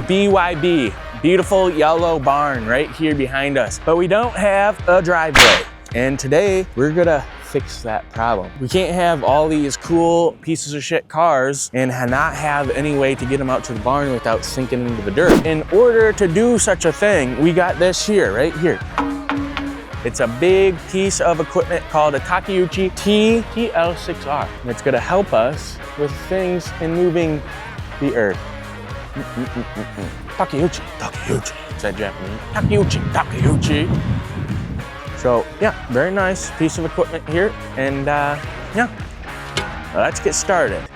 BYB, beautiful yellow barn right here behind us. But we don't have a driveway. And today we're gonna fix that problem. We can't have all these cool pieces of shit cars and not have any way to get them out to the barn without sinking into the dirt. In order to do such a thing, we got this here, right here. It's a big piece of equipment called a Takeuchi TL6R. And it's gonna help us with things in moving the earth. Takeuchi, Takeuchi. Is that Japanese? Takeuchi, Takeuchi. So yeah, very nice piece of equipment here. And yeah, well, let's get started.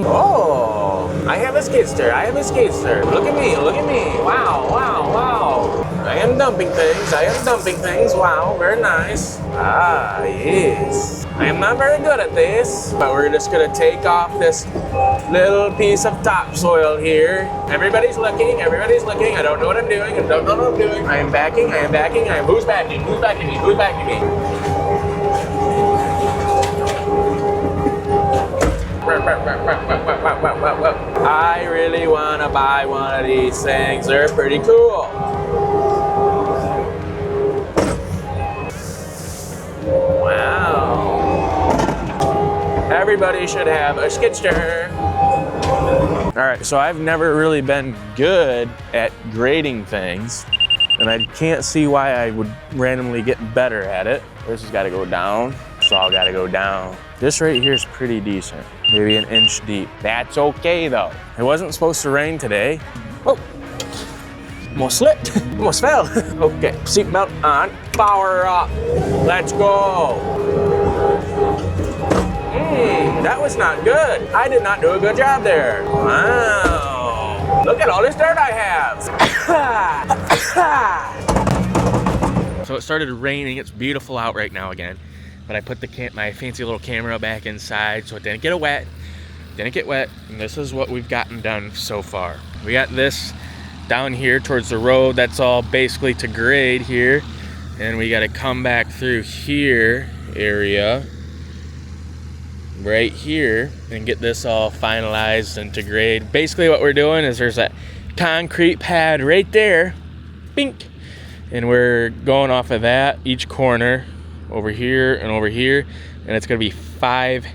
Oh, I have a skidster, I have a skidster. Look at me, wow, wow, wow. I am dumping things, wow, very nice. Ah, yes. I am not very good at this, but we're just gonna take off this little piece of topsoil here. Everybody's looking, I don't know what I'm doing, I am backing, who's backing me? I really wanna buy one of these things, they're pretty cool. Wow. Everybody should have a skidster. All right, so I've never really been good at grading things, and I can't see why I would randomly get better at it. This has gotta go down, it's all gotta go down. This right here is pretty decent, maybe an inch deep. That's okay though. It wasn't supposed to rain today. Oh, almost slipped, almost fell. Okay, seatbelt on, power up, let's go. That was not good. I did not do a good job there. Wow, look at all this dirt I have. So it started raining, it's beautiful out right now again. But I put my fancy little camera back inside so it didn't get wet. And this is what we've gotten done so far. We got this down here towards the road. That's all basically to grade here. And we got to come back through here area right here and get this all finalized and to grade. Basically what we're doing is there's that concrete pad right there. Bink. And we're going off of that, each corner. Over here, and it's gonna be five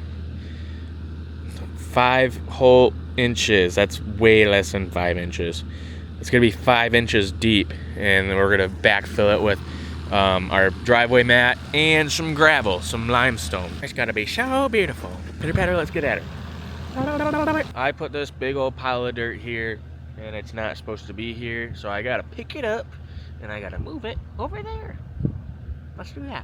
whole inches. That's way less than 5 inches. It's gonna be 5 inches deep, and then we're gonna backfill it with our driveway mat and some gravel, some limestone. It's gotta be so beautiful. Pitter patter, let's get at it. I put this big old pile of dirt here, and it's not supposed to be here, so I gotta pick it up, and I gotta move it over there. Let's do that.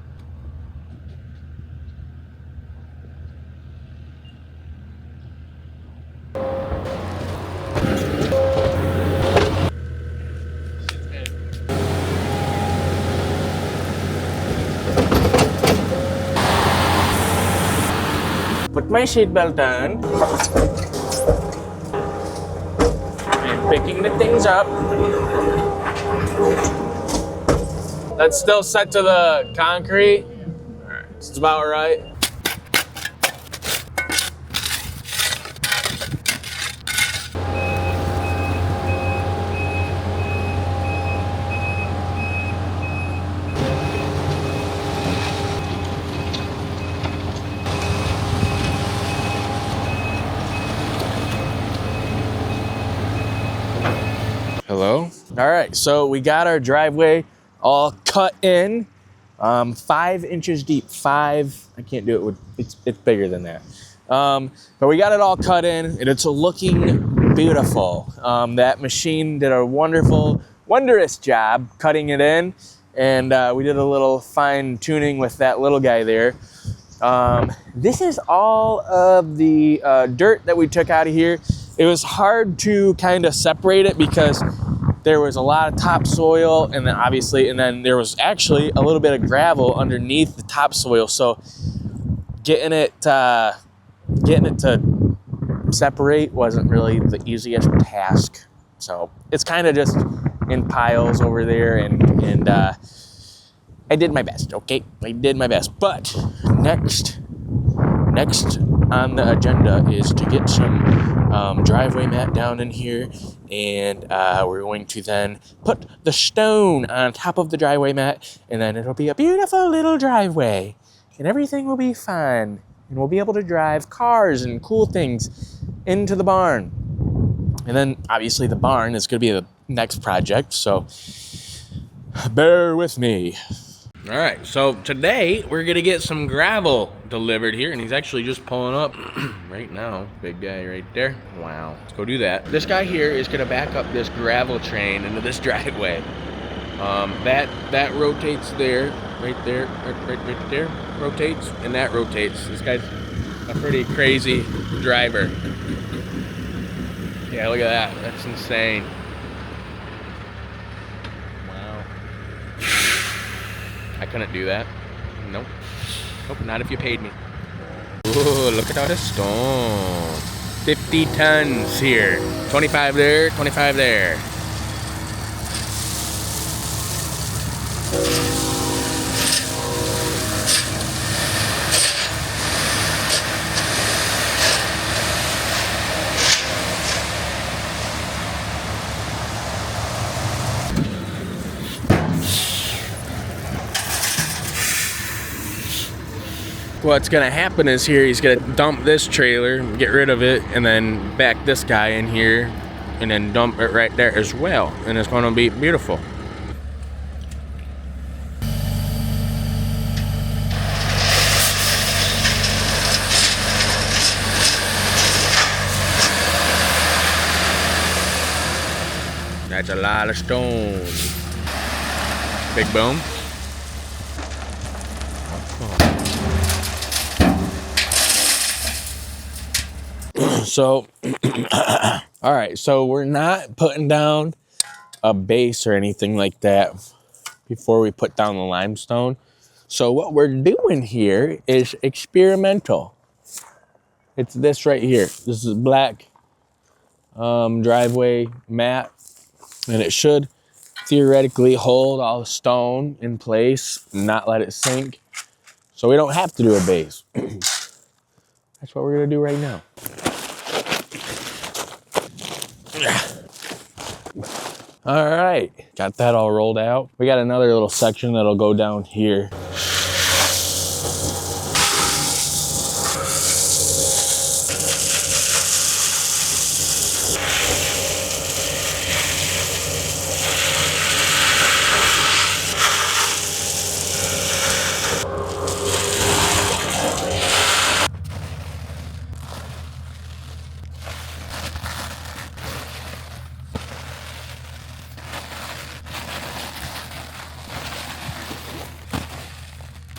Put my seatbelt on. I'm picking the things up. That's still set to the concrete. All right, it's about right. Hello? All right, so we got our driveway all cut in, 5 inches deep. I can't do it with, it's bigger than that. But we got it all cut in, and it's looking beautiful. That machine did a wondrous job cutting it in, and we did a little fine tuning with that little guy there. This is all of the dirt that we took out of here. It was hard to kind of separate it because there was a lot of topsoil, and then there was actually a little bit of gravel underneath the topsoil. So getting it to separate wasn't really the easiest task. So it's kind of just in piles over there, and I did my best. Okay, I did my best. But next on the agenda is to get some driveway mat down in here, and we're going to then put the stone on top of the driveway mat, and then it'll be a beautiful little driveway, and everything will be fine, and we'll be able to drive cars and cool things into the barn. And then obviously the barn is going to be the next project, so bear with me. All right, so today we're gonna get some gravel delivered here, and he's actually just pulling up right now. Big guy right there. Wow, let's go do that. This guy here is gonna back up this gravel train into this driveway. That rotates there, right there, right there, rotates, and that rotates. This guy's a pretty crazy driver. Yeah, look at that. That's insane. I couldn't do that. Nope. Nope, not if you paid me. Ooh, look at all this stone. 50 tons here. 25 there, 25 there. What's gonna happen is here he's gonna dump this trailer, get rid of it, and then back this guy in here, and then dump it right there as well, and it's gonna be beautiful. That's a lot of stone. Big boom. So, all right, so we're not putting down a base or anything like that before we put down the limestone. So what we're doing here is experimental. It's this right here. This is black driveway mat, and it should theoretically hold all the stone in place and not let it sink. So we don't have to do a base. That's what we're gonna do right now. All right, got that all rolled out. We got another little section that'll go down here.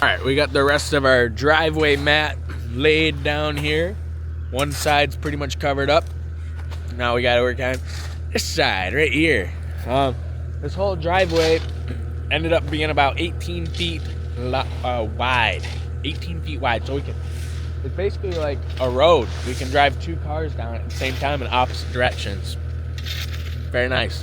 All right, we got the rest of our driveway mat laid down here. One side's pretty much covered up. Now we gotta work on this side right here. This whole driveway ended up being about 18 feet wide. 18 feet wide, so it's basically like a road. We can drive two cars down at the same time in opposite directions. Very nice.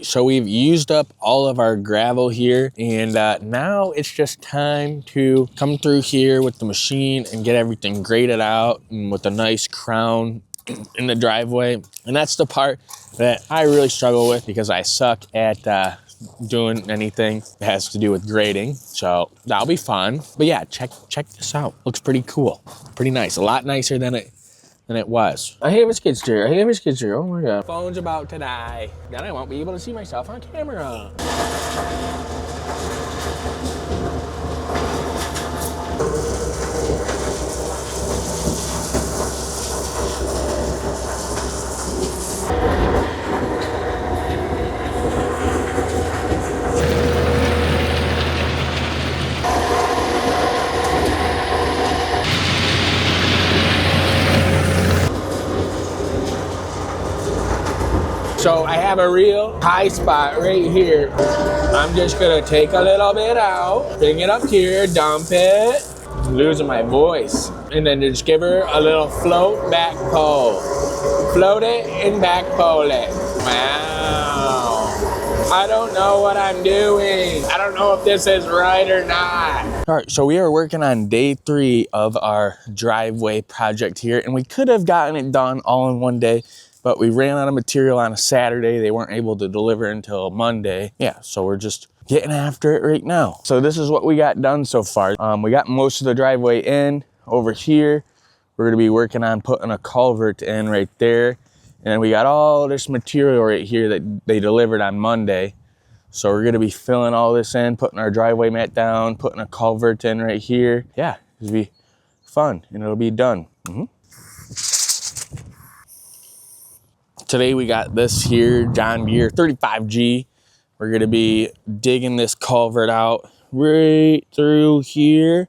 So we've used up all of our gravel here, and now it's just time to come through here with the machine and get everything graded out and with a nice crown in the driveway. And that's the part that I really struggle with because I suck at doing anything that has to do with grading. So that'll be fun. But yeah, check this out. Looks pretty cool. Pretty nice. A lot nicer than it was. I have a skid steer. Oh my God. Phone's about to die. Then I won't be able to see myself on camera. So I have a real high spot right here. I'm just gonna take a little bit out, bring it up here, dump it. I'm losing my voice. And then just give her a little float back pull. Float it and back pull it. Wow. I don't know what I'm doing. I don't know if this is right or not. All right, so we are working on day 3 of our driveway project here, and we could have gotten it done all in one day, but we ran out of material on a Saturday. They weren't able to deliver until Monday. Yeah, so we're just getting after it right now. So this is what we got done so far. We got most of the driveway in over here. We're gonna be working on putting a culvert in right there. And we got all this material right here that they delivered on Monday. So we're gonna be filling all this in, putting our driveway mat down, putting a culvert in right here. Yeah, it'll be fun and it'll be done. Today we got this here, John Deere 35G. We're gonna be digging this culvert out right through here.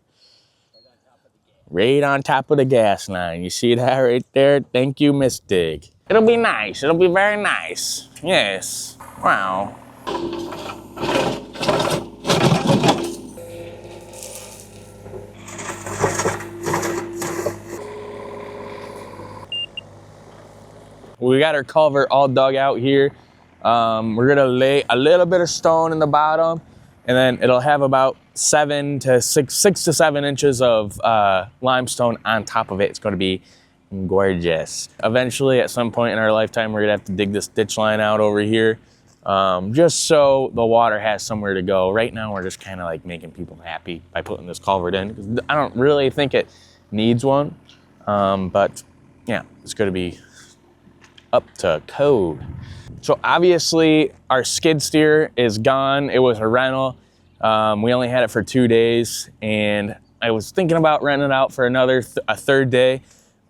Right on top of the gas line. You see that right there? Thank you, Miss Dig. It'll be nice. It'll be very nice. Yes. Wow. We got our culvert all dug out here. We're gonna lay a little bit of stone in the bottom, and then it'll have about 6 to 7 inches of limestone on top of it. It's gonna be gorgeous. Eventually, at some point in our lifetime, we're gonna have to dig this ditch line out over here, just so the water has somewhere to go. Right now, we're just kind of like making people happy by putting this culvert in, because I don't really think it needs one, but yeah, it's gonna be up to code. So obviously our skid steer is gone. It was a rental. We only had it for 2 days, and I was thinking about renting it out for a third day,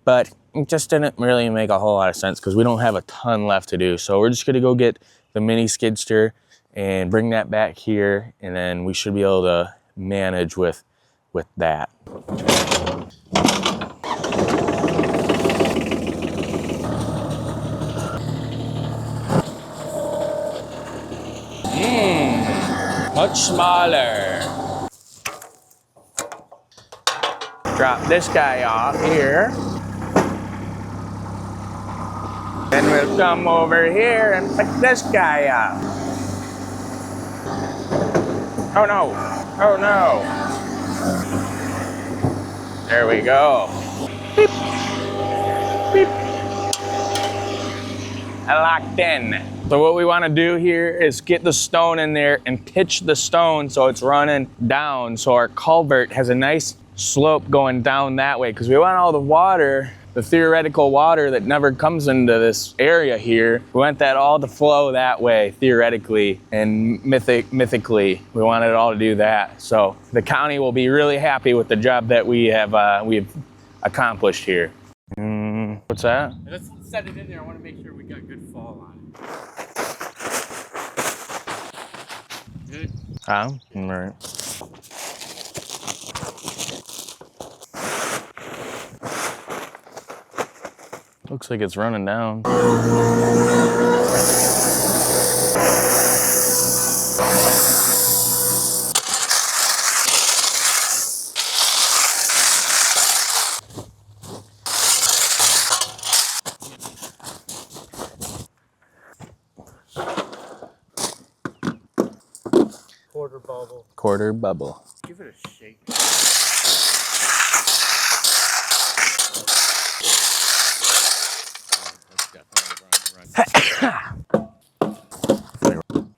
but it just didn't really make a whole lot of sense because we don't have a ton left to do. So we're just gonna go get the mini skid steer and bring that back here, and then we should be able to manage with that. Much smaller. Drop this guy off here. Then we'll come over here and pick this guy up. Oh no, oh no. There we go. Beep. Beep. I locked in. So what we want to do here is get the stone in there and pitch the stone so it's running down, so our culvert has a nice slope going down that way, because we want all the water, the theoretical water that never comes into this area here, we want that all to flow that way theoretically, and mythically we want it all to do that. So the county will be really happy with the job that we've accomplished here. What's that? Let's set it in there. I want to make sure we got good fall on it. Good. All right. Looks like it's running down. Quarter bubble. Quarter bubble. Give it a shake.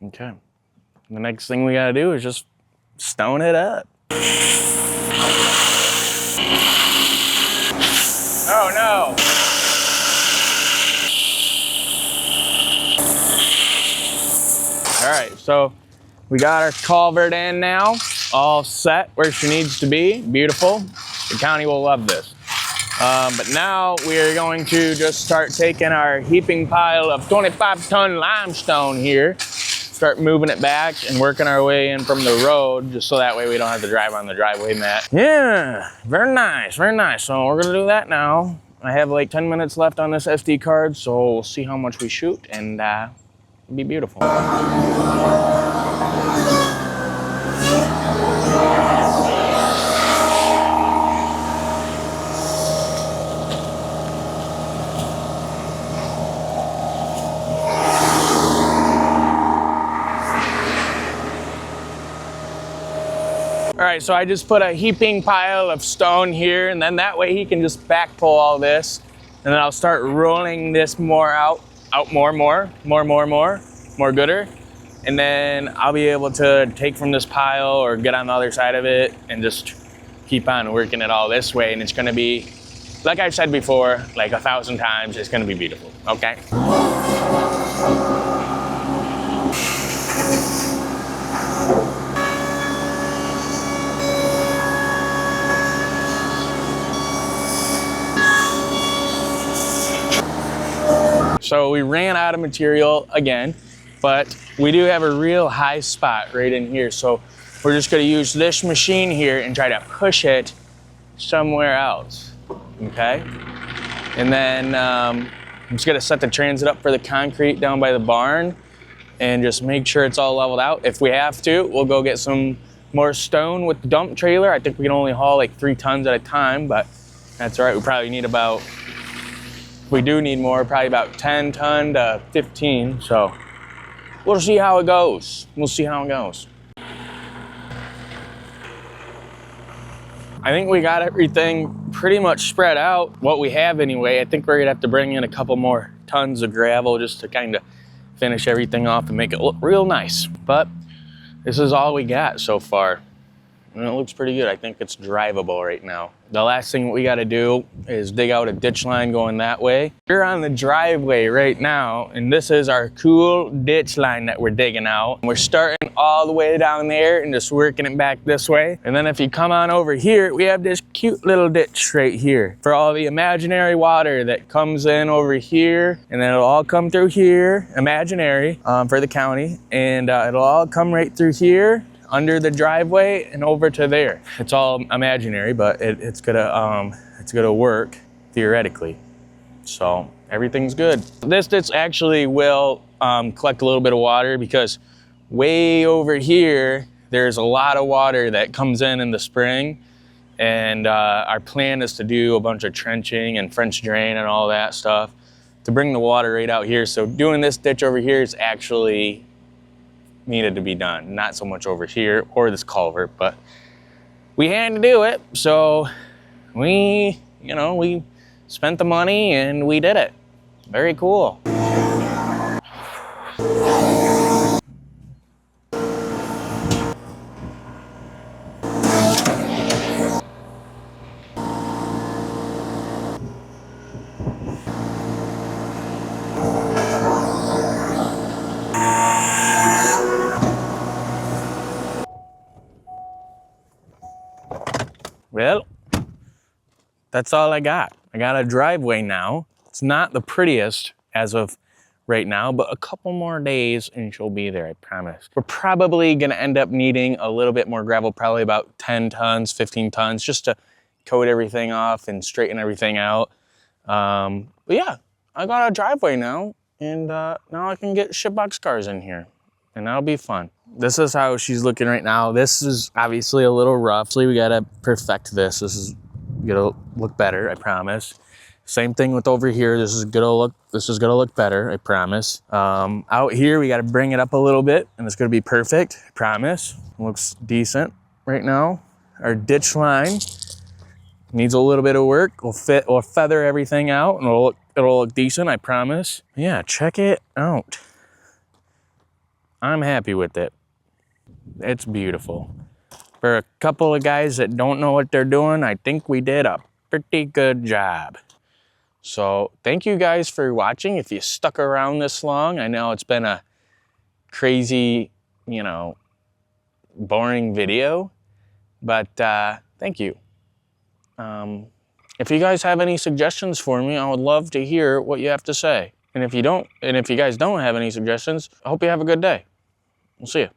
Okay. The next thing we gotta do is just stone it up. Oh no! All right, so we got our culvert in now, all set where she needs to be. Beautiful. The county will love this. But now we are going to just start taking our heaping pile of 25-ton limestone here, start moving it back and working our way in from the road, just so that way we don't have to drive on the driveway mat. Yeah, very nice, very nice. So we're gonna do that now. I have like 10 minutes left on this SD card, so we'll see how much we shoot, and it'll be beautiful. All right, so I just put a heaping pile of stone here, and then that way he can just back pull all this, and then I'll start rolling this more out more gooder, and then I'll be able to take from this pile or get on the other side of it and just keep on working it all this way, and it's gonna be, like I've said before, like 1,000 times, it's gonna be beautiful, okay? So we ran out of material again, but we do have a real high spot right in here. So we're just gonna use this machine here and try to push it somewhere else, okay? And then I'm just gonna set the transit up for the concrete down by the barn and just make sure it's all leveled out. If we have to, we'll go get some more stone with the dump trailer. I think we can only haul like 3 tons at a time, but that's all right. We probably need about, we do need more, probably about 10 ton to 15. So we'll see how it goes. We'll see how it goes. I think we got everything pretty much spread out, what we have anyway. I think we're gonna have to bring in a couple more tons of gravel just to kind of finish everything off and make it look real nice. But this is all we got so far. And it looks pretty good. I think it's drivable right now. The last thing we gotta do is dig out a ditch line going that way. We're on the driveway right now, and this is our cool ditch line that we're digging out. We're starting all the way down there and just working it back this way. And then if you come on over here, we have this cute little ditch right here for all the imaginary water that comes in over here, and then it'll all come through here, imaginary, for the county, and it'll all come right through here, under the driveway and over to there. It's all imaginary, but it's gonna work theoretically. So everything's good. This actually will collect a little bit of water because way over here, there's a lot of water that comes in the spring. And our plan is to do a bunch of trenching and French drain and all that stuff to bring the water right out here. So doing this ditch over here is actually needed to be done, not so much over here or this culvert, but we had to do it. So we spent the money and we did it. Very cool. Well, that's all I got. I got a driveway now. It's not the prettiest as of right now, but a couple more days and she'll be there, I promise. We're probably gonna end up needing a little bit more gravel, probably about 10 tons, 15 tons, just to coat everything off and straighten everything out. But yeah, I got a driveway now, and now I can get shitbox cars in here, and that'll be fun. This is how she's looking right now. This is obviously a little rough, so we gotta perfect this. This is gonna look better, I promise. Same thing with over here. This is gonna look better, I promise. Out here, we gotta bring it up a little bit, and it's gonna be perfect, I promise. Looks decent right now. Our ditch line needs a little bit of work. We'll feather everything out, and it'll look decent, I promise. Yeah, check it out. I'm happy with it. It's beautiful. For a couple of guys that don't know what they're doing, I think we did a pretty good job. So thank you guys for watching. If you stuck around this long, I know it's been a crazy, boring video, but thank you. If you guys have any suggestions for me, I would love to hear what you have to say. And if you guys don't have any suggestions, I hope you have a good day. We'll see you.